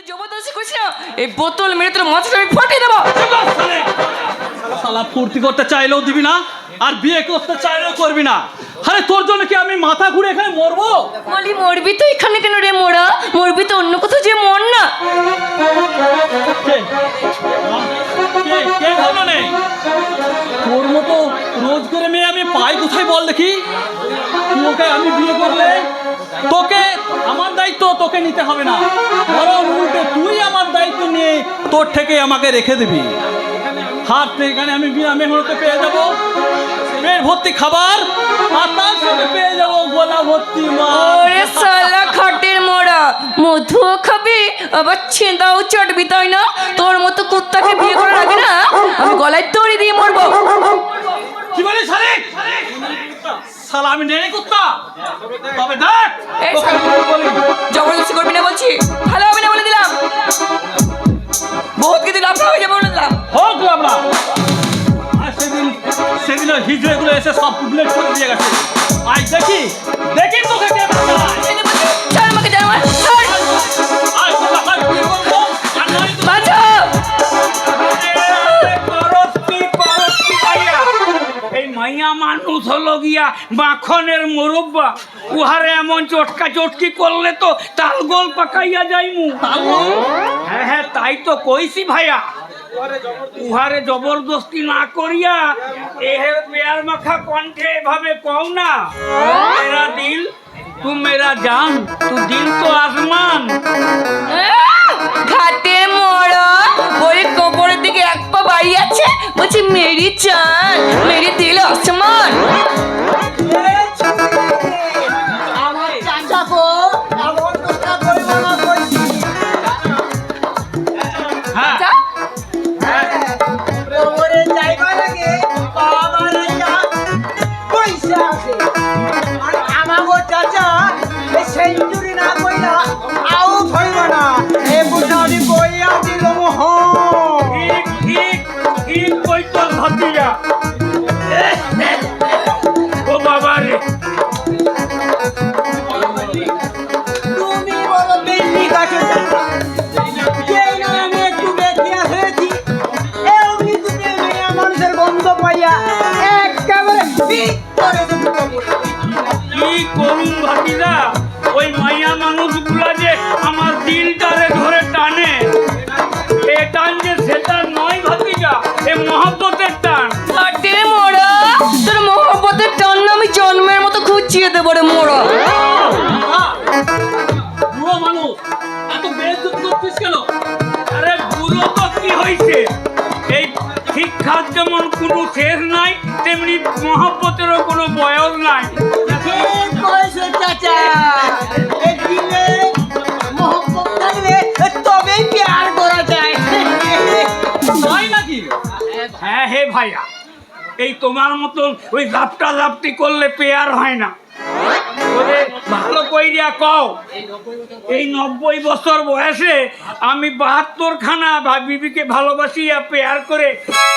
জবরদস্তি করিস না, এই বোতল মেরে তোর মাথাটা আমি ফাটিয়ে দেবো। শালা ফুর্তি করতে চাইলেও দিবি না, আর বিয়ে করতে চাইলেও করবি না। আরে তোর জন্য কি আমি মাথা ঘুরে এখানে মরবো? বলি মরবি তো এখানে কেন রে মোরা? মরবি তো অন্য কোথাও যে মর না। কে ভালো নেই? তোর মতো রোজ করে মেয়ে আমি পাই কোথায় বল দেখি? তোকে আমি বিয়ে করলে তোকে আমার দায়িত্ব তোকে নিতে হবে না, বরং উল্টে তুই আমার দায়িত্ব নিয়ে তোর থেকে আমাকে রেখে দিবি। হাত এখানে আমি বিনা মেহনতে পেয়ে যাবো পেট ভর্তি খাবার, আর তার সাথে পেয়ে যাবো গোলা ভর্তি মাছ। ওরে শালা খাটের মোড়া, মধুও খাবি আবার ছেঁদাও চটবি, তাই না? তোর মতো কুত্তাকে বিয়ে করার আগে না আমি গলায় দড়ি দিয়ে মরবো। কি বলিস শালিক? শালা আমি নেই কুত্তা, তবে দেখ এই শালা, জবরদস্তি করবি না বলছি, ভালো হবে না বলে দিলাম। বহুত কিছু লাফড়া হয়ে যাবে বলে দিলাম। হোক লাবড়া। আর সেদিন হিজড়েগুলো এসে সব পুবলেট করে দিয়ে গেছে। আজ দেখি দেখি তোকে কে বাঁচায়। চল আমাকে যা আমার আজ তোকে হাত দিয়ে বলবো, আর নয় তো বাঁচাও। এই মাইয়া মানুষ হলো গিয়া মাখনের মুরব্বা, উহারে এমন চটকা চটকি করলে তো তালগোল পাকাইয়া যাইমু। হ্যাঁ হ্যাঁ, তাই তো কইছি ভাইয়া, উহারে জবরদস্তি না করিয়া এহের পেয়ার মাখা কণ্ঠে এভাবে কও না, মেরা দিল তু মেরা জান, তু দিল তো আসমান। ঘাটে মোড়া ওই কবরের দিকে এক পা বাড়ি আছে, বলছি মেরি চান মেরি দিল আসমান। আমার চাচাকো এমন কথা বলবো না বলছি। হ্যাঁ যা। কবরে যাইবা লাগে বাবা রাইয়া পয়সা আছে, আর আমাগো চাচা এই সেঞ্চুরি না কইলা আউট হইব না। এ বুঝানি কইয়া দিল মোহ। ঠিক ঠিক ঠিক কইতো ভাবিয়া। ও বাবা রে, তুমি বলো বেশি কাছে যেই না আমি একটু বেশি আসেছি, এমনি তুমি মেয়ে মানুষের গন্ধ পাইয়া একেবারে পিক করে দেবো কবরে। কি করুন ভাতিরা, ওই মাইয়া মানুষগুলা যে আমার দিলটারে ধরে টানে, এ টান যে সেটা নয় ভাতিজা, এ মহব্বতের টান। ঘাটে মোড়া তোর মহব্বতের টান আমি জন্মের মতো খুঁচিয়ে দেবো রে মোড়া। বুড়ো মানুষ এত বেইজ্জতি করছিস কেন? আরে বুড়ো তো কি হয়েছে, এই শিক্ষার যেমন কোনো শেষ নাই, তেমনি মহব্বতেরও কোনো বয়স নাই। ঠিক কইছো চাচা, এই দিলে মোহব্বত থাকলে তবেই প্যার করা যায়। তাই নাকি? হ্যাঁ হে ভাইয়া, এই তোমার মতন ওই ঝাপটা ঝাপটি করলে পেয়ার হয় না। ওরে ভালো কইরা কও, এই 90 বছর বয়সে আমি 72 খানা বিবিকে ভালোবাসিয়া পেয়ার করে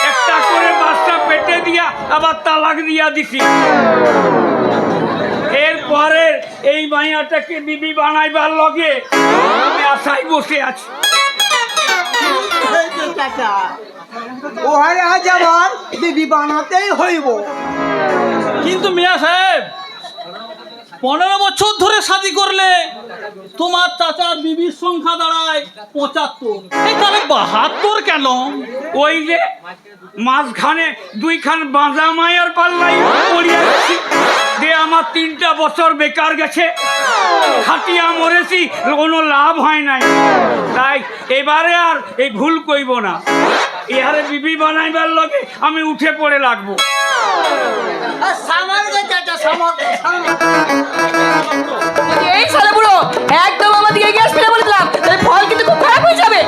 একটা করে বাচ্চা পেটে দিয়া আবার তালাক দিয়া দিছি। এরপরে এই মাইয়াটাকে বিবি বানাইবার লগে আমি আশায় বসে আছি। চাচা ওহারে আজ আমার বিবি বানাতেই হইব। কিন্তু মিয়া সাহেব 15 বছর ধরে শাদি করলে তোমার চাচার বিবির সংখ্যা দাঁড়ায় 75, এই তাহলে 72 কেন? ওই যে মাঝখানে 2 খান বাঁধা মায়ের পাল্লাই পড়িয়া গেছি, যে আমার 3টা বছর বেকার গেছে, খাটিয়া মরেছি, কোনো লাভ হয় নাই। তাই এবারে আর এই ভুল কইব না, এহারে বিবি বানাইবার লগে আমি উঠে পড়ে লাগবো। সামার গে চাচা সামার। এই শালা বুড়ো একদম আমার দিকে এগিয়ে আসবি না বলে দিলাম, তাহলে ফল কিন্তু খুব খারাপ হয়ে যাবে।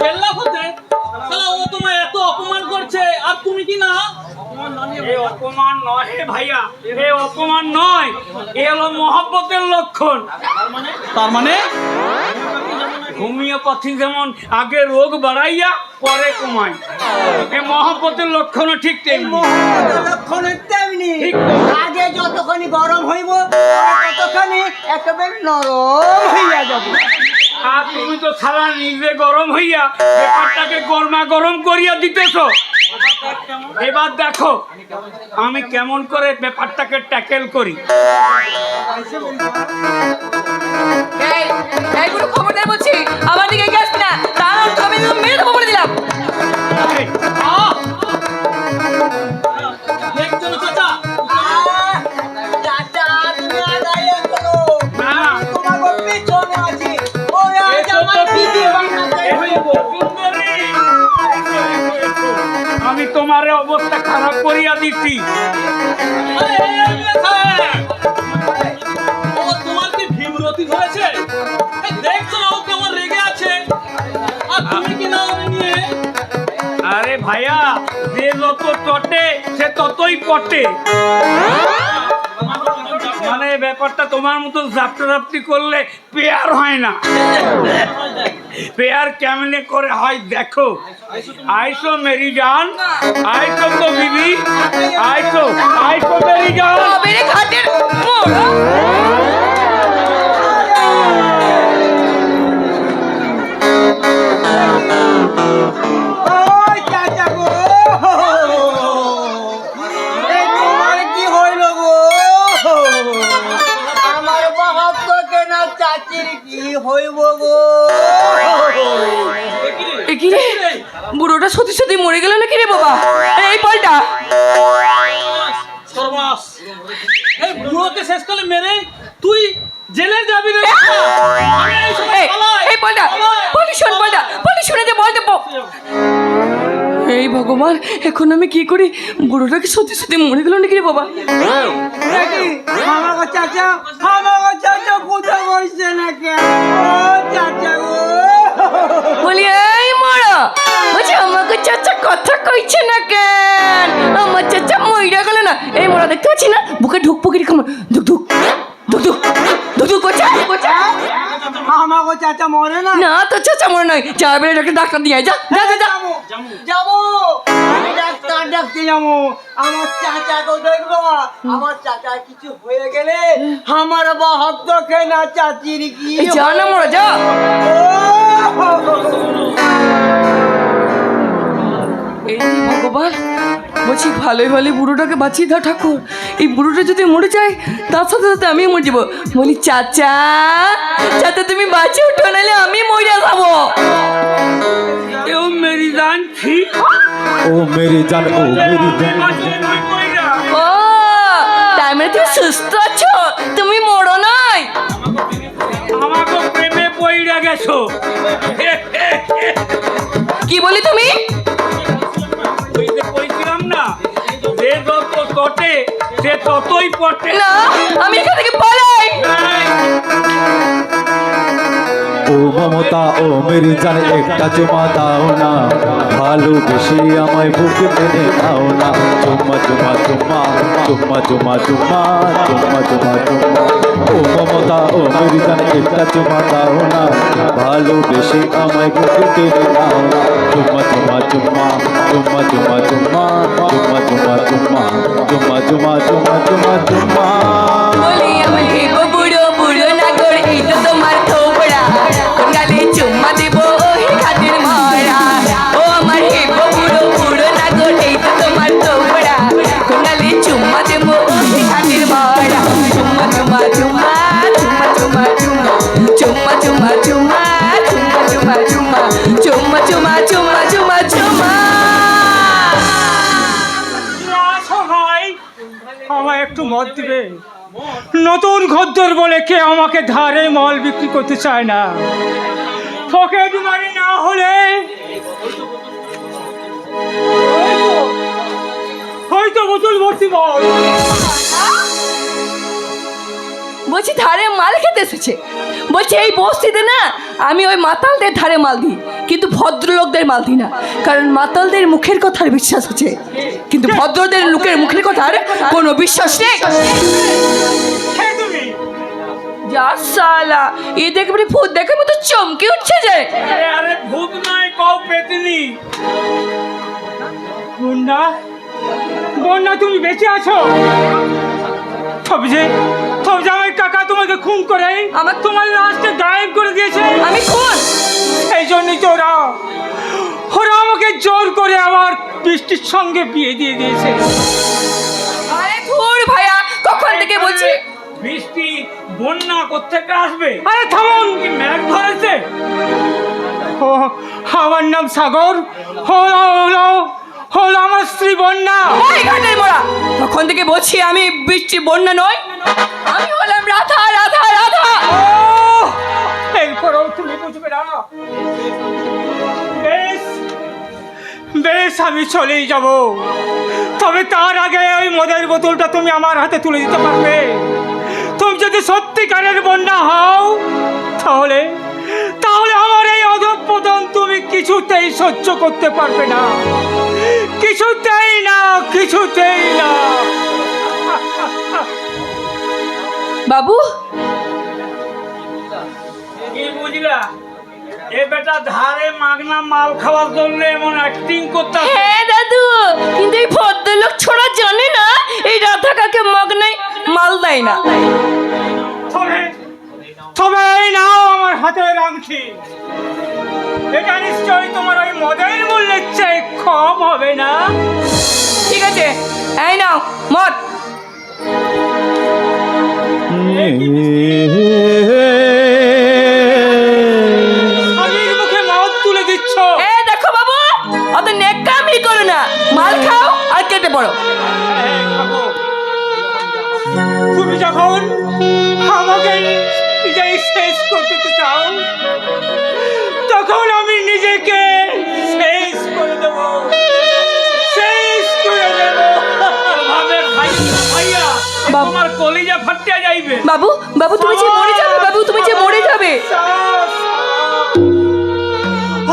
পেল্লা হতে শালা ও তোমায় এত অপমান করছে, আর তুমি কি না? এ অপমান নয় হে ভাইয়া, এ অপমান নয়, এ হলো মহব্বতের লক্ষণ। তার মানে হোমিওপ্যাথি যেমন আগে রোগ বাড়াইয়া পরে কমায়, এ মহব্বতের লক্ষণও ঠিক তেমনি। মোহব্বতের লক্ষণ তেমনি, ঠিক। আগে যতখানি গরম হইব একেবারে নরম হইয়া যাবো। আর তুমি তো সারা নিজে গরম হইয়া ব্যাপারটাকে গরমা গরম করিয়া দিতেছ। এবার দেখো আমি কেমন করে ব্যাপারটাকে ট্যাকেল করি। এই পুরো খবর দেয় বলছি, আমার দিকে এগিয়ে আসবি না, তাহলে আমি মেরে দেবো বলে দিলাম। দেখছো না চাচা? চাচা তুমি আগাইয়া চলো, না তোমাকে পিছনে আছি। ওই আজ আমার দিদি বানাতে হইব। আমি তোমার অবস্থা খারাপ করিয়া দিচ্ছি। ও তোমার কি ভীমরতি ধরেছে? দেখছো না ও কেমন রেগে আছে? আর তুমি কি না ওকে নিয়ে? আরে ভাইয়া, যে যত চটে সে ততই পটে। মানে ব্যাপারটা তোমার মতো জাপটাজাপটি করলে পেয়ার হয় না। পেয়ার কেমনে করে হয় দেখো। আইসো মেরি জান, আইসো তো বিবি, আইসো আইসো মেরি জান। মেরে ঘাটের মোড়। ওই চাচা গো, এই তোমার কি হইল গো? আমার বাহাত্ত কেনা চাচির কি হইব গো? এ কি রে, বুড়োটা সত্যি সত্যি মরে গেল নাকি রে বাবা? এই পাল্টা সর্বনাশ! এই বুড়োকে শেষকালে মেরে তুই জেলে যাবি রে! আমি এই সময় পালাই! এই পাল্টা পাল্টা শুনে দে বলতে এই ভগবান, এখন আমি কি করি? বুড়োটাকে সত্যি সত্যি মরে গেল নাকি রে বাবা? দেখি আমার চাচা কোথায় বসছে নাকি? ও চাচা গো, বলি এই মরা, বলছি আমাকে চাচা কথা কইছে না কেন? আমার চাচা মইরা গেল না। এই মরা দেখতে পাচ্ছি না, বুকে ঢুক পুকিরি খামা ধুক ধুক ধুক ধুক ধুক ধুক করছে। আমার চাচা মরে না। না তো চাচা মরে নয়, যা বেড়ে একটা ডাক্তার দিয়ে আয়, যা যা যা যা। যাবো, আমি ডাক্তার ডাকতে যাবো। আমার চাচাকে দেখবো। আমার চাচা কিছু হয়ে গেলে আমার বাহাত্ত কেনা চাচির কি এই যা না মরা, যা। এই যে ভগবান, বলছি ভালোই ভালোই বুড়োটাকে বাঁচিয়ে দাও ঠাকুর। এই বুড়োটা যদি মরে যায় তার সাথে সাথে আমিও মরে যাবো। বলি চাচা, চাচা তুমি বাঁচে উঠো, নাহলে আমি মরে যাবো। এও মেরি জান ঠিক। ओ मेरी जान ओ मेरी जान ও তার মানে তুমি সুস্থ আছো, তুমি মরো নাই। আমাকে প্রেমে পইড়া গেছো। কি বলি তুমি? কইছিলাম না, যে যত চটে সে ততই পটে। না, আমি এখান থেকে পালাই। ও মমতা ও মেরি জান একটা চুমা দাও না, ভালোবেসে আমায় বুকে টেনে দাও না। চুম্মা চুম্মা চুম্মা চুম্মা চুম্মা চুম্মা চুম্মা চুম্মা চুম্মা। ও মমতা ও মেরি জান একটা চুমা দাও না, ভালোবেসে আমায় বুকে টেনে দাও না। চুম্মা চুম্মা চুম্মা চুম্মা চুম্মা চুম্মা চুম্মা চুম্মা চুম্মা চুম্মা চুম্মা চুম্মা চুম্মা চুম্মা। বলি আমি হেবো বুড়ো বুড়ো নাগর, এই তো তোমার থোবড়া, গালে চুম্মা দেবো ওই খাতির মরা। ও আমার হেবো বুড়ো বুড়ো নাগর, এই তো তোমার থোবড়া, গালে চুম্মা দেবো ওই খাতির মরা। চুম্মা চুম্মা চুম্মা চুম্মা চুম্মা চুম্মা চুম্মা চুম্মা চুম্মা চুম্মা চুম্মা চুম্মা চুম্মা চুম্মা চুম্মা চুম্মা। আমায় একটু মদ দিবে। নতুন খদ্দের বলে কে আমাকে ধারে মাল বিক্রি করতে চায় না। পকেট মারি না হলে হয়তো বোতল ভর্তি বল। বলছি ধারে মাল খেতে এসেছে। বলছি এই বস্তিতে না আমি ওই মাতালদের ধারে মাল দিই, কিন্তু ভদ্রলোকদের মাল দিই না, কারণ মাতালদের মুখের কথার বিশ্বাস আছে, কিন্তু ভদ্রদের লোকের মুখের কথার কোনো বিশ্বাস নেই। যা সালা, এ দেখে ভূত দেখার মতো চমকে উঠছে যে। আরে ভূত নয়, কও পেতনি। বন্যা বন্যা তুমি বেঁচে আছো? তবে যে আমার কাকা তোমাকে আমাকে খুন করে তোমার লাশটা গায়েব করে দিয়েছে। আমি খুন? এই জন্যই তো ওরা আমাকে জোর করে আমার বৃষ্টির সঙ্গে বিয়ে দিয়ে দিয়েছে। আরে ধুর ভাইয়া, কখন থেকে বলছি। বৃষ্টি বন্যা কোত্থেকে আসবে? আরে থামুন, কি ম্যাগ ধরেছে? ও আমার নাম সাগর, হলো হলো হলো আমার স্ত্রী বন্যা। এই ঘাটের মোড়া, কখন থেকে বলছি আমি বৃষ্টি বন্যা নয়, আমি হলাম রাধা রাধা রাধা। ও এরপরও তুমি বুঝবে না। বেশ বেশ, আমি চলেই যাব, তবে তার আগে ওই মদের বোতলটা তুমি আমার হাতে তুলে দিতে পারবে? তুমি যদি সত্যিকারের বন্যা হও তাহলে তাহলে আমার এই অধঃপতন তুমি কিছুতেই সহ্য করতে পারবে না, কিছুতেই না, কিছুতেই না। বাবু, কি বুঝলা? এ বেটা ধারে মাগনা মাল খাওয়ার জন্য এমন অ্যাক্টিং করতে। হ্যাঁ দাদু, কিন্তু এই ভদ্রলোক ছোড়া জানে না এই রাধা কাকে মগনায় মাল দেয় না। তবে এই নাও আমার হাতের আংটি, এটা নিশ্চয়ই তোমার ওই মদের মূল্যের চেয়ে কম হবে না। ঠিক আছে, এই নাও মদ। স্বামীর মুখে মদ তুলে দিচ্ছ। এ দেখো বাবু, অত নেকামি করো না, মাল খাও আর কেটে পড়ো। খাবো। তুমি যখন আমাকে নিজেই শেষ করতে চাও, তখন আমি নিজেকে শেষ করে দেব, শেষ করে দেব। ভাবে ভাইয়া বাবু। তোমার কলিজা ফাটিয়া যাইবে। বাবু, বাবু তুমি যে মরে যাবে, বাবু তুমি যে মরে যাবে।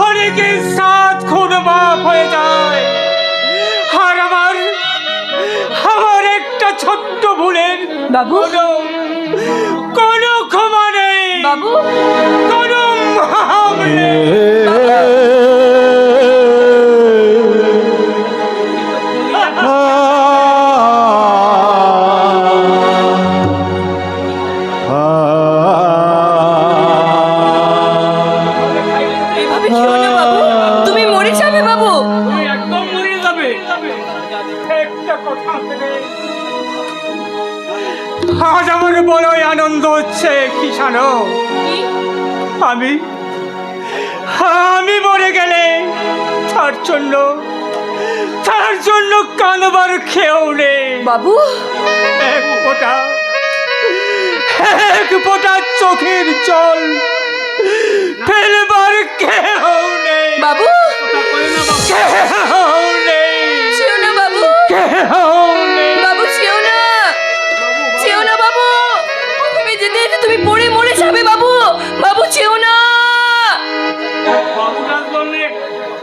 অনেকের সাথ খুন বাপ হয়ে যায়, আর আমার একটা ছোট্ট ভুলের বাবু, কোনো ক্ষমা নেই, বাবু, কোনো মাপ নেই। এভাবে খেও না বাবু, তুমি মরে যাবে বাবু। তুমি একদম মরে যাবে। একটা কথা ভেবে আজ আমার বড়ই আনন্দ হচ্ছে, কি জানো? কি? আমি মরে গেলে তার জন্য কানবার খেয়েও নেই বাবু, এক ফোঁটা চোখের জল ফেলবার কেউ নেই বাবু, কেউ নেই, ছিও না বাবু, কেউ নেই। বাবু ছিও না, ছিও না বাবু, তুমি যেতে যেতে তুমি পড়ে মরে যাবে বাবু, বাবু ছিও না। বাবুটার জন্য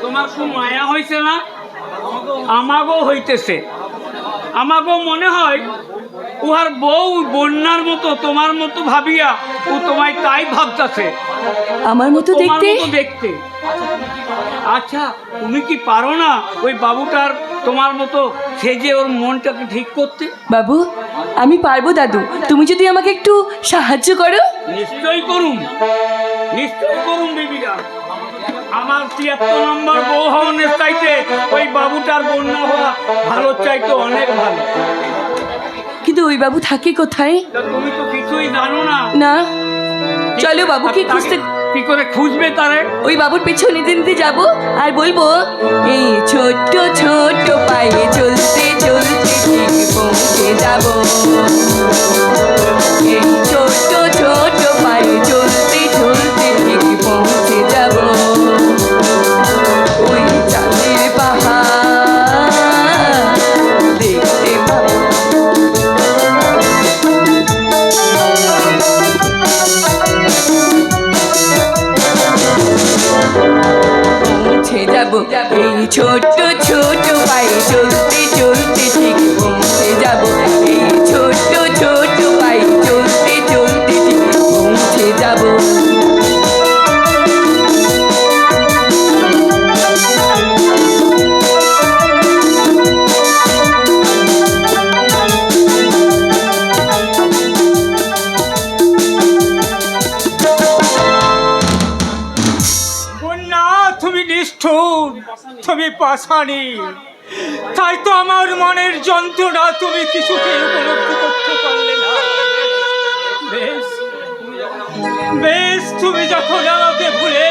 তোমার খুব মায়া হয়েছে না? আমাগো হইতেছে। আমাগো মনে হয় উহার বউ বন্যার মতো তোমার মতো ভাবিয়া ও তোমায় তাই ভাবতাছে, আমার মতো তোমার দেখতে? মতো দেখতে। আচ্ছা, তুমি কি পারো না ওই বাবুটার তোমার মতো সেজে ওর মনটাকে ঠিক করতে? বাবু, আমি পারবো দাদু, তুমি যদি আমাকে একটু সাহায্য করো। নিশ্চয়ই করুন, নিশ্চয়ই করুন বিবিরা। আমার ৭৩ নম্বর বউ হওয়ার চাইতে ওই বাবুটার বন্যা হওয়া ভালো, চাইতো অনেক ভালো। কিন্তু ওই বাবু থাকে কোথায়? তা তুমি তো কিছুই জানো না। না, চলো বাবুকে খুঁজতে। কি করে খুঁজবে তারে? ওই বাবুর পিছনে নিতে নিতে যাবো আর বলবো, এই ছোট্ট ছোট্ট পায়ে চলতে চলতে ঠিক পৌঁছে যাবো, এই ছোট্ট ছোট্ট পায়ে চলতে চলতে ঠিক পৌঁছে যাবো, ওই চাঁদের পাহাড় দেখতে পাবো। পৌঁছে যাব, এই ছোট্ট ছোট্ট পায়ে চলতে চলতে ঠিক পৌঁছে যাব, এই ছোট্ট ছোট্ট পায়ে চলতে চলতে ঠিক পৌঁছে যাব। তুমি পাশানি, তাই তো আমার মনের যন্ত্রণা তুমি কিছুতেই উপলব্ধি করতে পারলে না। বেশ বেশ, তুমি যখন আমাকে ভুলে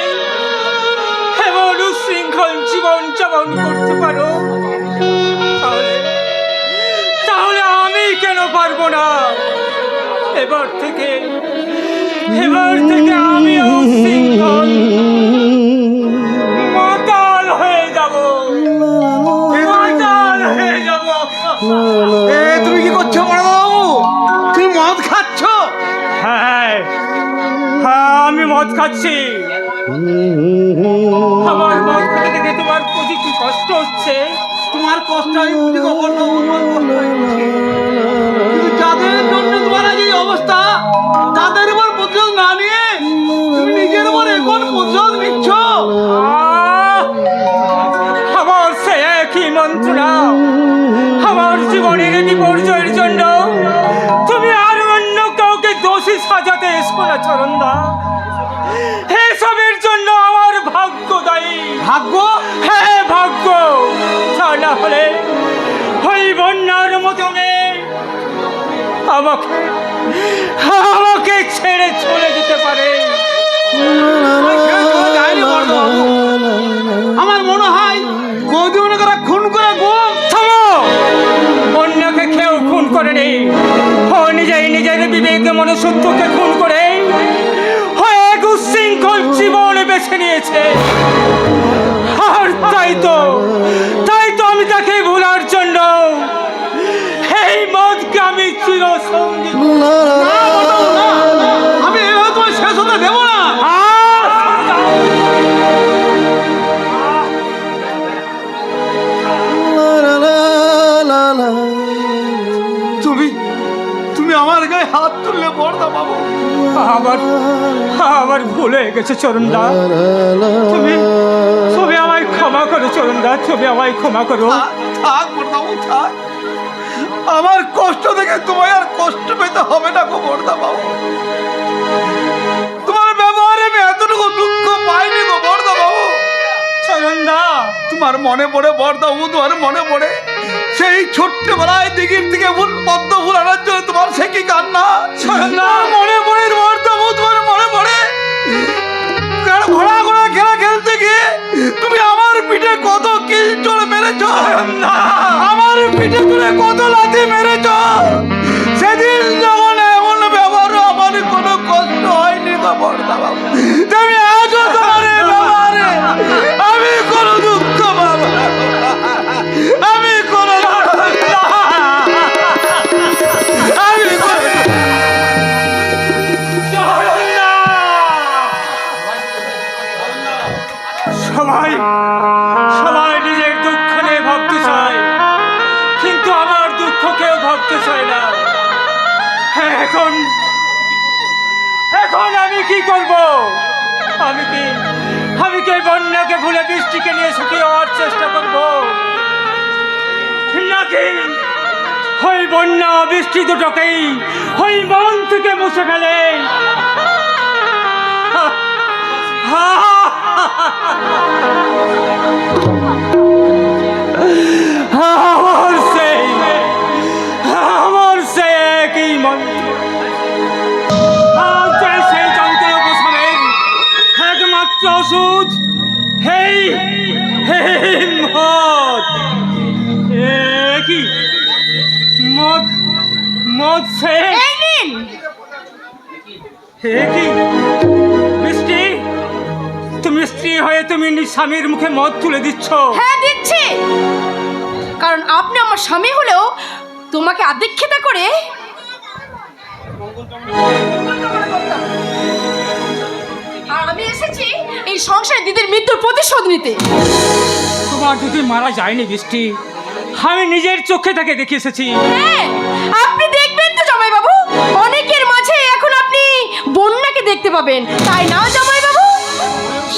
এমন উশৃঙ্খল জীবন যাপন করতে পারো, তাহলে তাহলে আমি কেন পারবো না? এবার থেকে আমি উশৃঙ্খল মাতাল হয়ে যাব, মাতাল হয়ে যাব। তুমি কি করছো বড় বাবু? তুমি মদ খাচ্ছ? হ্যাঁ হ্যাঁ, আমি মদ খাচ্ছি। আমার মদ খেতে দেখে তোমার প্রতি কি কষ্ট হচ্ছে? তোমার কষ্ট আমি বুঝি গো বড় বাবু, তোমার কষ্ট আমি বুঝি। কিন্তু যাদের জন্য তোমার আজ এই অবস্থা, তাদের উপর প্রতিশোধ না নিয়ে তুমি নিজের উপর এখন প্রতিশোধ নিচ্ছ। আমার সে একই মন্ত্রণা, আমার জীবনের বিপর্যয়ের জন্য তুমি আর অন্য কাউকে দোষী সাজাতে এসো না চরণদা। এসবের জন্য আমার ভাগ্য দায়ী। ভাগ্য? হ্যাঁ ভাগ্য, তা না হলে ওই বন্যার মতো মেয়ে আমাকে ছেড়ে চলে যেতে পারে। আমার মনে হয় বৌদি মনে করা খুন করে গুম। থামো, বন্যাকে কেউ খুন করেনি, ও নিজের বিবেকে মনুষ্যত্বকে খুন করে ও এক উশৃঙ্খল জীবন বেছে নিয়েছে। আর তাই তো আমি তাকে ভোলার জন্য এই মদকে আমি চিরসঙ্গী। আমি এভাবে তোমার শেষ হতে দেবো না। তুমি আমার গায়ে হাত তুললে বড়দা বাবু। আবার ভুল হয়ে গেছে চরণদা, তুমি আমায় ক্ষমা করো চরণদা, তুমি আমায় ক্ষমা করো। থাক বড়দা বাবু, থাক। আমার কষ্ট দেখে তোমায় আর কষ্ট পেতে হবে না গো বড়দা বাবু। তোমার ব্যবহারে আমি এতটুকু দুঃখ পাইনি গো বড়দা বাবু। চরণদা, তোমার মনে পড়ে বড়দা বাবু, তোমার মনে পড়ে সেই ছোট্টবেলায় দিঘির থেকে ফুল পদ্ম ফুল আনার জন্য তোমার সে কি কান্না। চরণদা, মনে পড়ে বড়দা বাবু, তোমার মনে পড়ে ঘোড়া ঘোড়া খেলা খেলতে গিয়ে তুমি আমার পিঠে কত কিল মেরেছ, আমার পিঠে তুলে কত লাথি মেরেছ। সেদিন যখন এমন ব্যবহার আমার কোনো কষ্ট হয়নি গো বড়দা বাবু। তুমি আজও তোমার এই ব্যবহারে আমি কোনো দুঃখ পাবো না, আমি কোনো সবাই নিজের দুঃখ নিয়ে ভাবতে চায়, কিন্তু আমার দুঃখ কেউ ভাবতে চায় না। এখন আমি কি করব? আমি কি বন্যাকে ভুলে বৃষ্টিকে নিয়ে সুখী হওয়ার চেষ্টা করব, নাকি ওই বন্যা বৃষ্টি দুটোকেই ওই মন থেকে মুছে ফেলে আমার সে একই মন্ত্র, সেই যন্ত্র উপশমের একমাত্র ওষুধ হেই মদ। কি মদ সে কি বৃষ্টি, তুমি স্ত্রী হয়ে তুমি স্বামীর মুখে মদ তুলে দিচ্ছ? হ্যাঁ দিচ্ছি, কারণ আপনি আমার স্বামী হলেও তোমাকে আদিক্ষেতা করে আর আমি এসেছি এই সংসারে দিদির মৃত্যুর প্রতিশোধ নিতে। তোমার যদি মারা যায়নি বৃষ্টি, আমি নিজের চোখে তাকে দেখে এসেছি। হ্যাঁ, আপনি দেখবেন তো জামাই বাবু, অনেকের মাঝে এখন আপনি বন্যাকে দেখতে পাবেন, তাই না জামাই বাবু?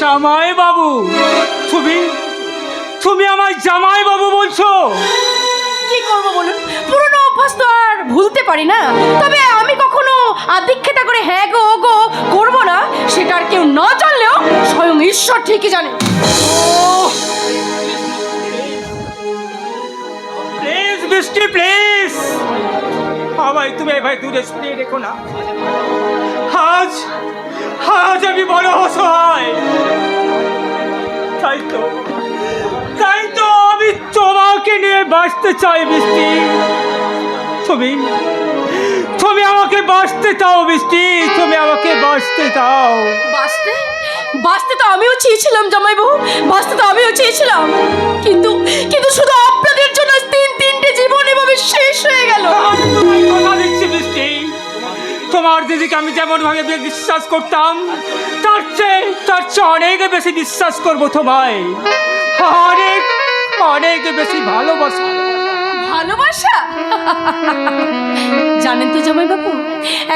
জামাই বাবু? তুমি আমায় জামাই বাবু বলছো? কি করব বলুন, পুরনো অভ্যাস তো আর ভুলতে পারি না। তবে আমি কখনো আদিক্ষেতা করে হ্যাঁ গো ও গো করবো না, সেটা আর কেউ না জানলেও স্বয়ং ঈশ্বর ঠিকই জানে। বৃষ্টি প্লিজ আমায় তুমি এভাবে দূরে সরিয়ে রেখো না। আজ আজ আমি বড় অসহায়, তাই তো আমি তোমাকে নিয়ে বাঁচতে চাই বৃষ্টি। তুমি আমাকে বাঁচতে দাও বৃষ্টি, তুমি আমাকে বাঁচতে দাও। বাঁচতে বাঁচতে তো আমিও চেয়েছিলাম জামাইবাবু, বাঁচতে তো আমিও চেয়েছিলাম, কিন্তু কিন্তু শুধু আপনাদের জন্য তিনটে জীবন এভাবে শেষ হয়ে গেল। আমি তোমায় কথা দিচ্ছি বৃষ্টি, তোমার দিদিকে আমি যেমন ভাবে বিশ্বাস করতাম তার চেয়ে অনেক বেশি বিশ্বাস করবো তোমায়, অনেক অনেক বেশি ভালোবাসা। ভালোবাসা? জানেন তো জামাইবাবু,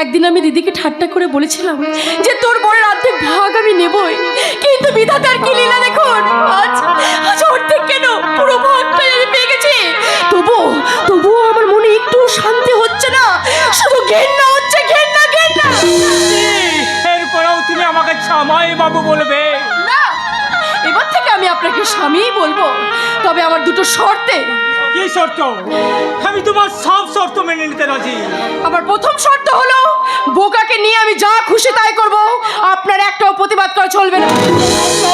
একদিন আমি দিদিকে ঠাট্টা করে বলেছিলাম যে তোর বরের অর্ধেক ভাগ আমি নেবই, কিন্তু বিধাতার কি লীলা দেখুন, আজ অর্ধেক কেন পুরো ভাগটাই আমি পেয়ে গেছি। তবুও আমার মনে একটু শান্তি হচ্ছে না, শুধু ঘেন্না হচ্ছে, ঘেন্না। এরপরেও তুমি আমাকে জামাই বাবু বলবে? না, এবার থেকে আমি আপনাকে স্বামীই বলবো, তবে আমার দুটো শর্তে। কি শর্ত? আমি তোমার সব শর্ত মেনে নিতে রাজি। আমার প্রথম শর্ত হলো বোকাকে নিয়ে আমি যা খুশি তাই করব, আপনার একটাও প্রতিবাদ করা চলবে না।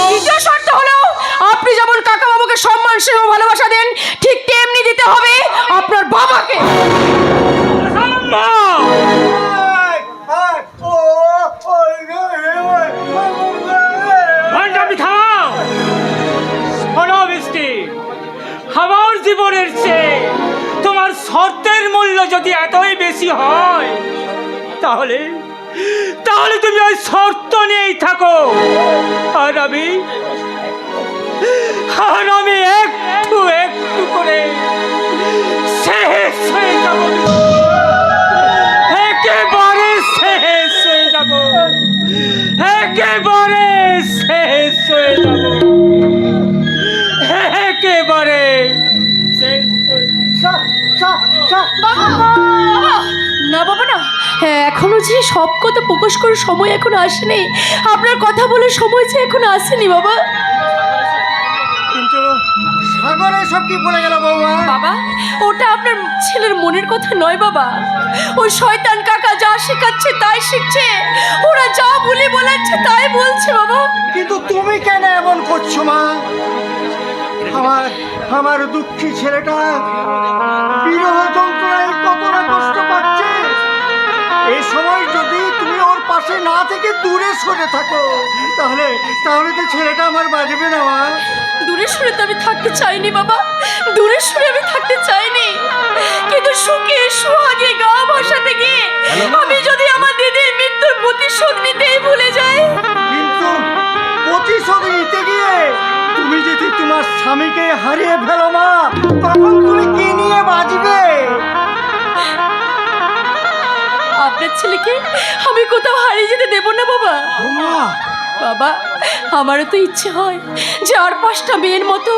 দ্বিতীয় শর্ত হলো আপনি যেমন কাকা বাবুকে সম্মান স্নেহ ভালোবাসা দেন, ঠিক তেমনি দিতে হবে আপনার বাবাকে। আমার জীবনের চেয়ে তোমার শর্তের মূল্য যদি এতই বেশি হয়, তাহলে তুমি ওই শর্ত নিয়েই থাকো, আর আমি একটু একটু করে শেষ হয়ে যাব, একেবারে শেষ হয়ে যাব, একেবারে শেষ হয়ে যাব, একেবারে শেষ হয়ে না বাবা না, এখনো যে সব কথা প্রকাশ করার সময় এখনো আসেনি, আপনার কথা বলার সময় যে এখনো আসেনি বাবা। কিন্তু সাগরে সব কি বলে গেল বৌমা? বাবা, ওটা আপনার ছেলের মনের কথা নয় বাবা, ওই শয়তান কাকা যা শেখাচ্ছে তাই শিখছে, ওরা যা বলে বলাচ্ছে তাই বলছে বাবা। কিন্তু তুমি কেন এমন করছো মা? আমার দুঃখী ছেলেটা বিরহ যন্ত্রণায় কত না কষ্ট পাচ্ছে। এই সময় যদি তুমি ওর পাশে না থেকে দূরে সরে থাকো, তাহলে তো ছেলেটা আমার বাজবে না মা। দূরে সরে তো আমি থাকতে চাইনি বাবা, দূরে সরে আমি থাকতে চাইনি, কিন্তু সুখে সুহাগে গা ভাসাতে গিয়ে আমি যদি আমার দিদির মৃত্যুর প্রতিশোধ নিতেই ভুলে যাই। কিন্তু প্রতিশোধ নিতে গিয়ে তুমি যদি তোমার স্বামীকে হারিয়ে ফেলো মা, তখন তুমি কি নিয়ে বাঁচবে? আপনার ছেলেকে আমি কোথাও হারিয়ে যেতে দেব না বাবা। বাবা, আমারও তো ইচ্ছে হয় যে আর 5টা মেয়ের মতো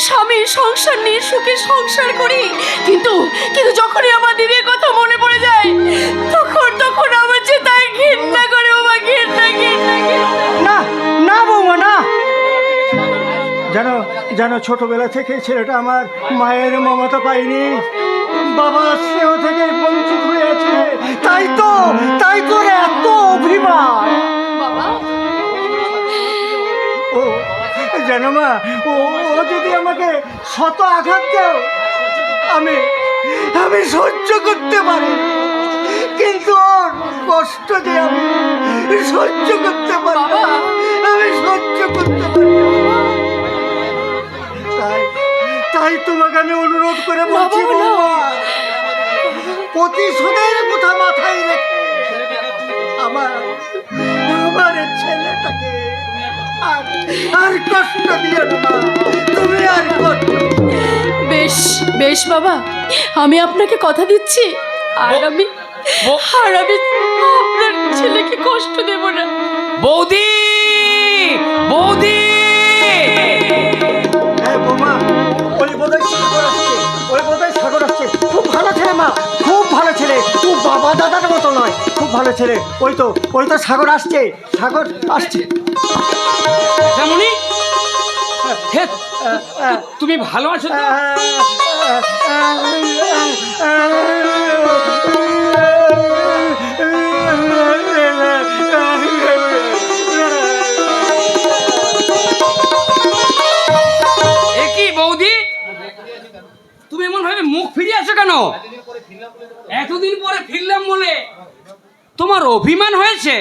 স্বামীর সংসার নিয়ে সুখে সংসার করি, কিন্তু যখনই আমার দিদির কথা মনে পড়ে যায় তখন আমার যে তাই ঘৃণা করে বাবা, ঘৃণা। না না বৌমা না, জানো ছোটবেলা থেকে ছেলেটা আমার মায়ের মমতা পাইনি, বাবার স্নেহ থেকে বঞ্চিত হয়েছে, তাই তো এত অভিমান। বাবা, ও জানো মা, ও যদি আমাকে শত আঘাত দেও আমি সহ্য করতে পারি, কিন্তু ওর কষ্ট যে আমি সহ্য করতে পারি না, আমি সহ্য করতে পারি না। তাই তোমাকে আমি অনুরোধ করে বলছি বৌমা, প্রতিশোধের কথা মাথায় রেখে আমার ছেলেটাকে আর কষ্ট দিও না, তুমি আর কষ্ট। বেশ বাবা, আমি আপনাকে কথা দিচ্ছি, আর আমি আপনার ছেলেকে কষ্ট দেব না। বৌদি, বৌমা, ওই বোধহয় সাগর আসছে, খুব ভালো ছেলে মা, খুব ভালো ছেলে, খুব বাবা দাদার মতো নয়, খুব ভালো ছেলে। ওই তো সাগর আসছে। যেমনই তুমি ভালো আছো তো? এ কি বৌদি, তুমি এমন ভাবে মুখ ফিরিয়ে আছো কেন? এতদিন পরে ফিরলাম বলে তোমার অভিমান হয়েছে?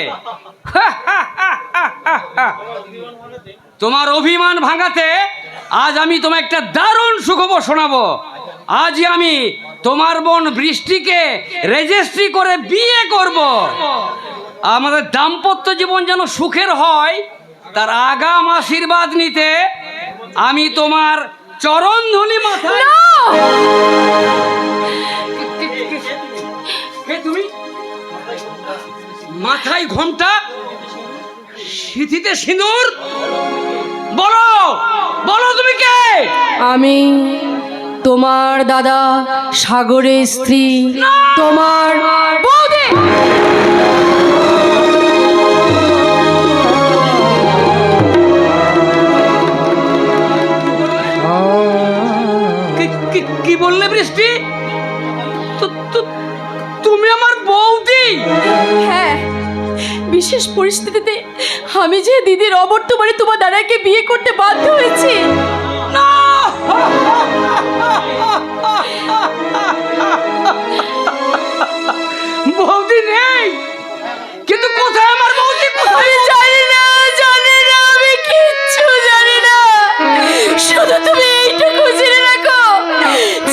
তোমার অভিমান ভাঙাতে আজ আমি তোমায় একটা দারুণ সুখবর শোনাবো। আজই আমি তোমার বোন বৃষ্টিকে রেজিস্ট্রি করে বিয়ে করব। আমাদের দাম্পত্য জীবন যেন সুখের হয় তার আগাম আশীর্বাদ নিতে আমি তোমার চরণধুলি মাথায়। কে তুমি? মাথায় ঘোমটা, সিঁথিতে সিঁদুর, বলো বলো তুমি কে? আমি তোমার দাদা সাগরের স্ত্রী, তোমার বৌদি। কি বললে বৃষ্টি? তুমি আমার বৌদি? হ্যাঁ, বিশেষ পরিস্থিতিতে আমি যে দিদির অবর্তমানে তোমার দাদাকে বিয়ে করতে বাধ্য হয়েছি। না! বৌদি নেই, কিন্তু কোথায় আমার বৌদি? আমি জানি না, আমি কিচ্ছু জানি না। শুধু তুমি এইটুকু জেনে রাখো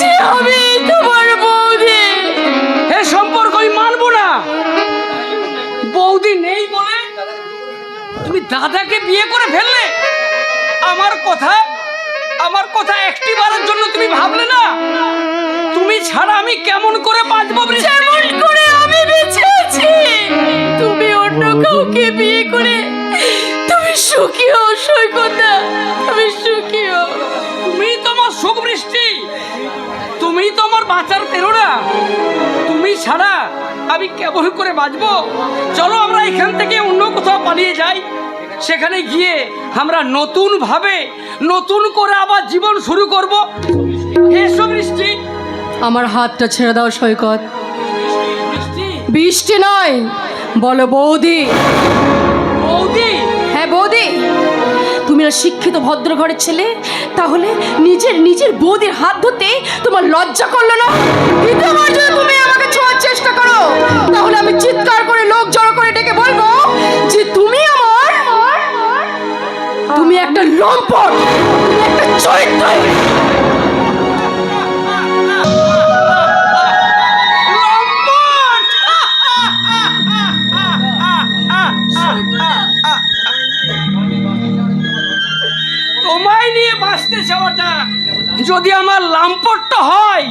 যে আমি তোমার বৌদি। এ সম্পর্ক আমি মানবো না। বৌদি নেই বলে তুমি দাদাকে বিয়ে করে ফেললে। আমার কথা একটি বারের জন্য তুমি ভাবলে না? তুমি ছাড়া আমি কেমন করে বাঁচবো? যেমন করে আমি বেঁচে আছি, তুমি অন্য কাউকে বিয়ে করে তুমি সুখী হও সৈকতা, তুমি সুখী হও। তুমি তোমার সুখ বৃষ্টি, তুমি তোমার বাঁচার প্রেরণা। তুমি ছাড়া আমি কেমন করে বাঁচবো? চলো আমরা এখান থেকে অন্য কোথাও পালিয়ে যাই। সেখানে গিয়ে আমরা নতুন করে আবার জীবন শুরু করব। এসো বৃষ্টি। আমার হাতটা ছেড়ে দাও সৈকত। বৃষ্টি, বৃষ্টি নয়, বলো বৌদি। বৌদি? হ্যাঁ বৌদি। তুমি না শিক্ষিত ভদ্র ঘরের ছেলে, তাহলে নিজের বৌদির হাত ধরতে তোমার লজ্জা করলো না? দ্বিতীয়বার যদি তুমি আমাকে ছোঁয়ার চেষ্টা করো তাহলে আমি চিৎকার করে লোক জড়ো করে ডেকে বলবো যে তুমি একটা লম্পট, তুমি একটা চরিত্রহীন। তোমায় নিয়ে বাঁচতে চাওয়াটা যদি আমার লাম্পট্য হয়,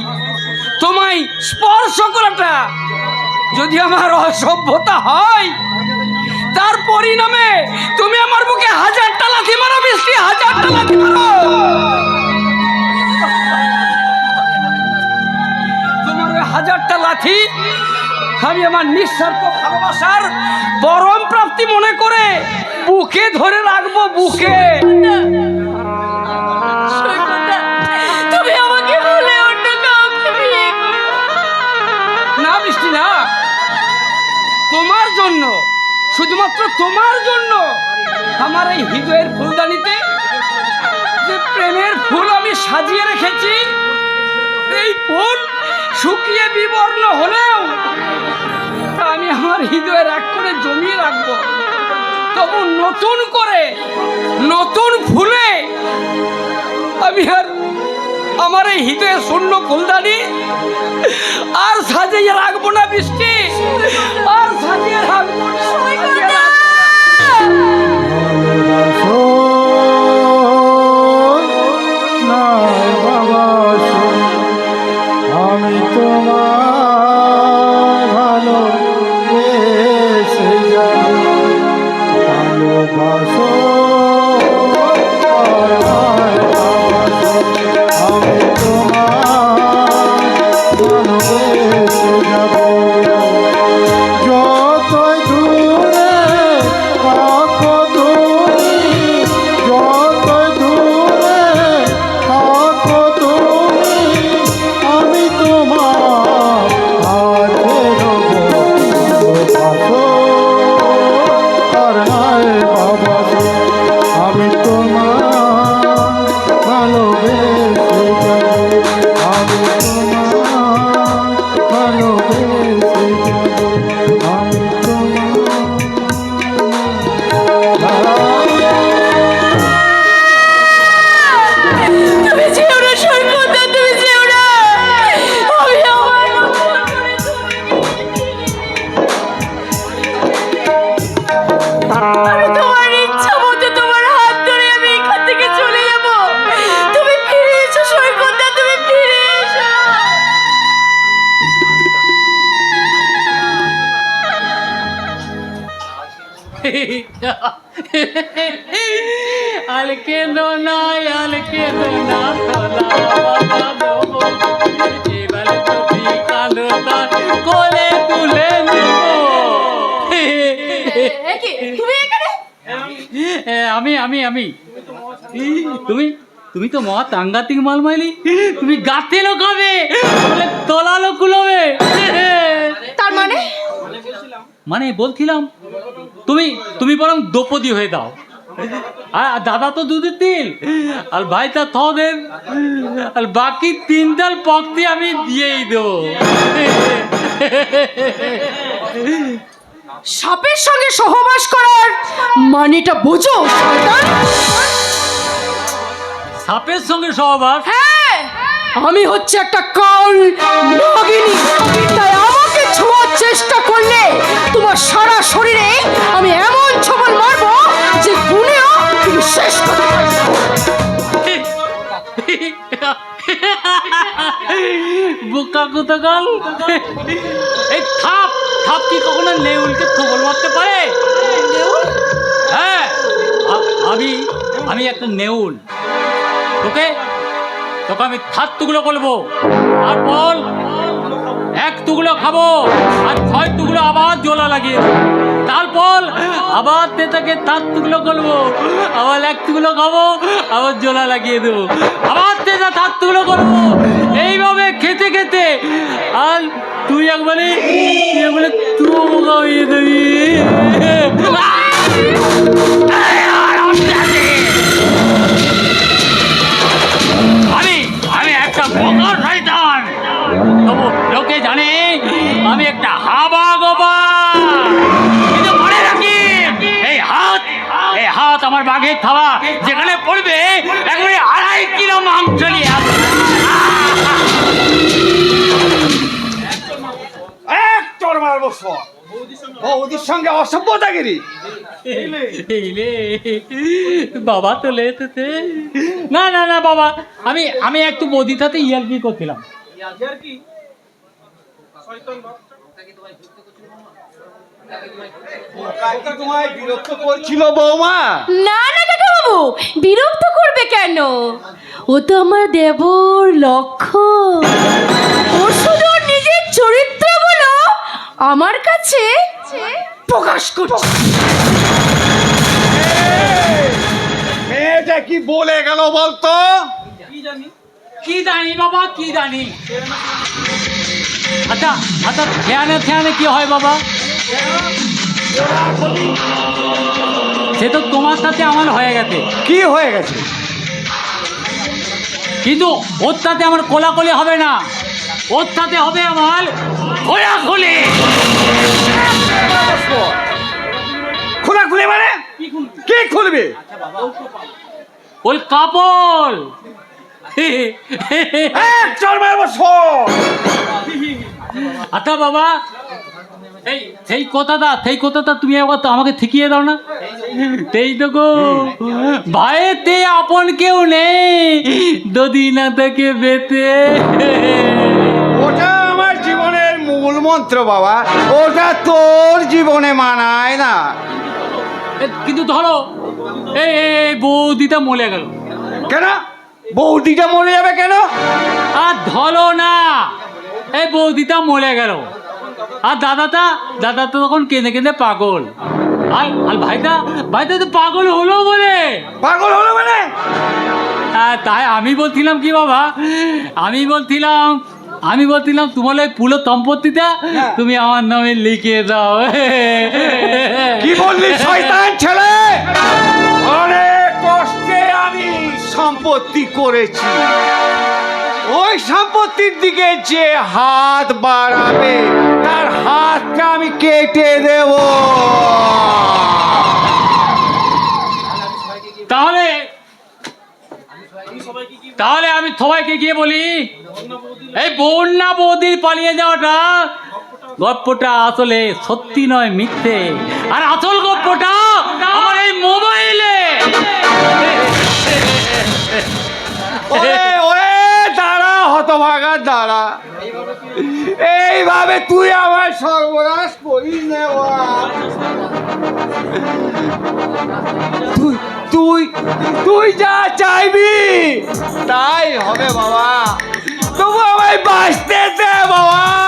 তোমায় স্পর্শ করাটা যদি আমার অসভ্যতা হয়, তার পরিণামে তুমি আমার বুকে 1000টা লাথি মারো বৃষ্টি, 1000টা লাথি মারো। তোমার 1000টা লাথি আমি আমার নিঃস্বার্থ ভালোবাসার পরম প্রাপ্তি মনে করে বুকে ধরে রাখবো, বুকে। সৈকতা, তুমি আমাকে বলে অন্য কাউকে বিয়ে করো না বৃষ্টি না, তোমার জন্য, শুধুমাত্র তোমার জন্য আমার এই হৃদয়ের ফুলদানিতে যে প্রেমের ফুল আমি সাজিয়ে রেখেছি, এই ফুল শুকিয়ে বিবর্ণ হলেও তা আমি আমার হৃদয়ের এক করে জমিয়ে রাখবো। তবু নতুন ফুলে আমি আর আমার এই হৃদয়ের শূন্য ফুলদানি আর সাজিয়ে রাখবো না বৃষ্টি, আর সাজিয়ে রাখবো না। আমি তোমার ভালোবেসে যাব, ভালোবাসো আমি তোমার ভালোবেসে যাব। আলকে দোনা এবার যদি কালো তার কোলে তুলে নেব। তুমি এখানে? আমি আমি আমি তুমি তুমি তো মহা সাংঘাতিক মালমাইলি, তুমি গাতে লোকাবে বলে তলা লোকুলবে। তার মানে? মানে বলছিলাম তুমি তুমি বরং দ্রৌপদী হয়ে দাও, আর দাদা তো দুধের তিল, আর ভাই তা থদেব, আর বাকি 3 ডাল পক্তি আমি দিয়েই দেবো। সাপের সঙ্গে সহবাস করার মানেটা বোঝো শয়তান? সাপের সঙ্গে সহবাস? হ্যাঁ, আমি হচ্ছে একটা কাল নাগিনী, তাই আমাকে ছোঁয়ার চেষ্টা করলে তোমার সারা শরীরে আমি এমন ছবল মারবো যে গুণেও তুমি শেষ করতে পারবে না। বোকা কোথাকাল, এই থাপ থাপ কি কখনো নেউলকে থবল মারতে পারে? হ্যাঁ, আমি আমি একটা নেউল, তোকে তোকে আমি 7 টুকরো করবো, তারপর 1 টুকরো খাবো, আর 6 টুকরো আবার জোলা লাগিয়ে দেবো, তারপর আবার তেতাকে 7 টুকরো করবো, আবার 1 টুকরো খাবো, আবার জোলা লাগিয়ে দেবো, আবার তেতা 7 টুকরো করবো, এইভাবে খেতে খেতে আর তুই একবারে তুই খাইয়ে দেবি। আমি আমি একটা বকর শয়তান, তবু লোকে জানে আমি একটা হাবা গোবা। কিন্তু মনে রাখি, এই হাত আমার বাঘের থাবা, যেখানে পড়বে একবারে 2.5 কিলো মাংস নিয়ে আসবে। চড় মারবো সব বৌদির সঙ্গে অসভ্যতাগিরি। বাবা তো লেতেছে, না না না বাবা, আমি আমি একটু বৌদির সাথে ইয়ার্কি করছিলাম। তোমায় বিরক্ত করছিল বৌমা? না না কাকা বাবু, বিরক্ত করবে কেন? ও তো আমার দেবর লক্ষ্য, ও শুধু ওর নিজের চরিত্রগুলো আমার কাছে প্রকাশ করছে। মেয়েটা কি বলে গেল বলতো? কি জানি বাবা, কি জানি। আচ্ছা আচ্ছা, ধ্যানে ধ্যানে কি হয় বাবা? সে তো তোমার সাথে আমার হয়ে গেছে। কি হয়ে গেছে? কিন্তু ওর সাথে আমার কোলাকুলি হবে না, ওর সাথে হবে আমার খোলাখুলি। খোলাখুলি মানে কি খুলবে? ওই কাপড়। চড় মারবো সব। আচ্ছা বাবা, সেই কথাটা তুমি একবার তো আমাকে শিখিয়ে দাও না। সেই তো গো, ভাইতে আপন কেউ নেই, যদি না থাকে বেতে। ওটা আমার জীবনের মূল মন্ত্র বাবা, ওটা তোর জীবনে মানায় না। কিন্তু ধরো এই বৌদিটা মরে গেল, কেন বৌদিটা মরে যাবে কেন? আর ধরো না এই বৌদিটা মরে গেল, আর দাদাটা তখন কেঁদে কেঁদে পাগল, আর ভাইটা তো পাগল হলো বলে। পাগল হলো মানে? তাই আমি বলছিলাম কি বাবা, আমি বলছিলাম তোমার ওই পুরো সম্পত্তিটা তুমি আমার নামে লিখে দাও। কি বললি শয়তান ছেলে? অনেক কষ্টে আমি সম্পত্তি করেছি, ওই সম্পত্তির দিকে যে হাত বাড়াবে তার হাতটা আমি কেটে দেব। তাহলে আমি সবাইকে গিয়ে বলি, এই বন্যা বৌদির পালিয়ে যাওয়াটা গল্পটা আসলে সত্যি নয়, মিথ্যে, আর আসল গল্পটা আমার এই মোবাইলে। ওরে দাঁড়া হতভাগা দাঁড়া, এইভাবে তুই আমার সর্বনাশ করিস না। তুই তুই যা চাইবি তাই হবে বাবা, তবু আমায় বাঁচতে দে বাবা।